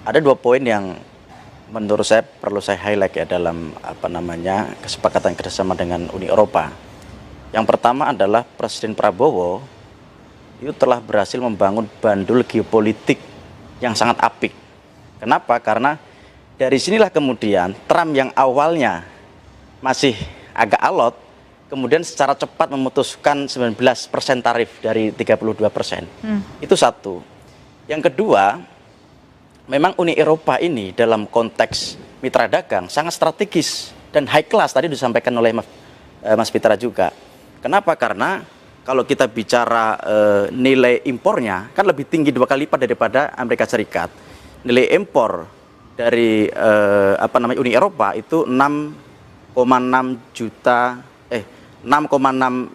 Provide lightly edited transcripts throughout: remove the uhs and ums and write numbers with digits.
Ada dua poin yang menurut saya perlu saya highlight ya dalam kesepakatan kerjasama dengan Uni Eropa. Yang pertama adalah Presiden Prabowo itu telah berhasil membangun bandul geopolitik yang sangat apik. Kenapa? Karena dari sinilah kemudian Trump yang awalnya masih agak alot, kemudian secara cepat memutuskan 19% tarif dari 32%. Itu satu. Yang kedua, memang Uni Eropa ini dalam konteks mitra dagang sangat strategis dan high class, tadi disampaikan oleh Mas Fitra juga. Kenapa? Karena kalau kita bicara nilai impornya kan lebih tinggi 2 kali lipat daripada Amerika Serikat. Nilai impor dari Uni Eropa itu 6,6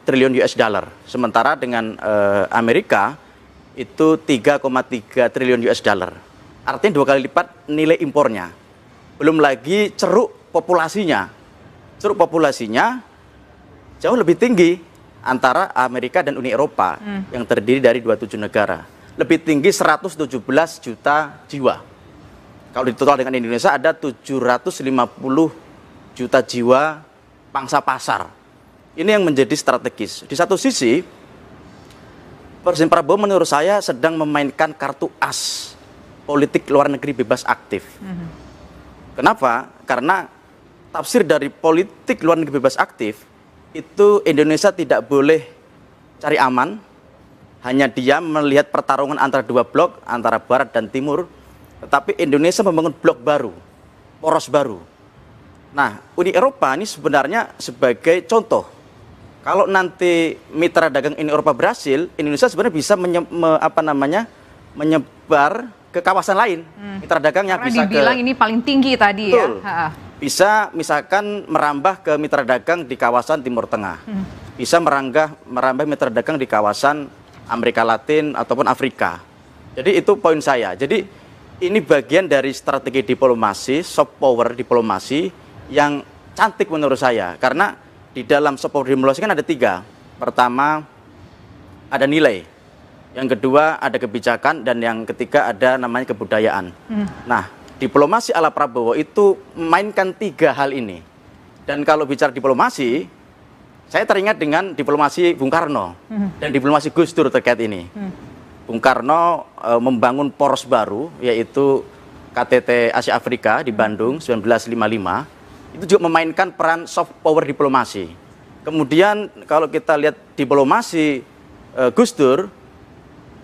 triliun US dollar. Sementara dengan Amerika itu 3,3 triliun US dollar. Artinya 2 kali lipat nilai impornya. Belum lagi ceruk populasinya. Ceruk populasinya jauh lebih tinggi antara Amerika dan Uni Eropa yang terdiri dari 27 negara. Lebih tinggi 117 juta jiwa. Kalau ditotal dengan Indonesia ada 750 juta jiwa pangsa pasar. Ini yang menjadi strategis. Di satu sisi, Presiden Prabowo menurut saya sedang memainkan kartu as politik luar negeri bebas aktif. Kenapa? Karena tafsir dari politik luar negeri bebas aktif itu Indonesia tidak boleh cari aman, hanya diam melihat pertarungan antara dua blok, antara Barat dan Timur, tetapi Indonesia membangun blok baru, poros baru. Nah, Uni Eropa ini sebenarnya sebagai contoh. Kalau nanti mitra dagang Uni Eropa berhasil, Indonesia sebenarnya bisa menyebar ke kawasan lain. Mitra dagangnya karena bisa dibilang ini paling tinggi tadi. Betul. Ya. Bisa misalkan merambah ke mitra dagang di kawasan Timur Tengah. Bisa merambah mitra dagang di kawasan Amerika Latin ataupun Afrika. Jadi itu poin saya. Jadi ini bagian dari strategi diplomasi, soft power diplomasi yang cantik menurut saya. Karena di dalam soft power diplomasi kan ada 3. Pertama, ada nilai. Yang kedua, ada kebijakan. Dan yang ketiga, ada namanya kebudayaan. Nah, diplomasi ala Prabowo itu memainkan 3 hal ini. Dan kalau bicara diplomasi, saya teringat dengan diplomasi Bung Karno dan diplomasi Gus Dur terkait ini. Bung Karno membangun poros baru, yaitu KTT Asia Afrika di Bandung 1955. Itu juga memainkan peran soft power diplomasi. Kemudian kalau kita lihat diplomasi Gus Dur,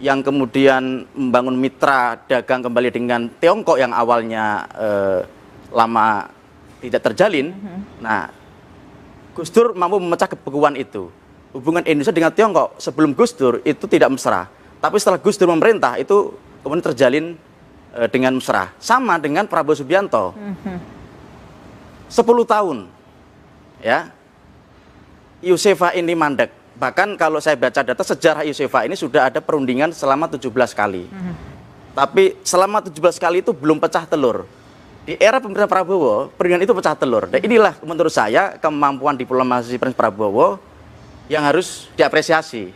yang kemudian membangun mitra dagang kembali dengan Tiongkok yang awalnya lama tidak terjalin. Nah, Gus Dur mampu memecah kebekuan itu. Hubungan Indonesia dengan Tiongkok sebelum Gus Dur itu tidak mesra. Tapi setelah Gus Dur memerintah itu kemudian terjalin dengan mesra. Sama dengan Prabowo Subianto. 10 tahun. Ya. Yusefa ini mandek. Bahkan kalau saya baca data sejarah Yusefa ini sudah ada perundingan selama 17 kali. Tapi selama 17 kali itu belum pecah telur. Di era pemerintahan Prabowo, perundingan itu pecah telur. Dan inilah menurut saya kemampuan diplomasi Presiden Prabowo yang harus diapresiasi.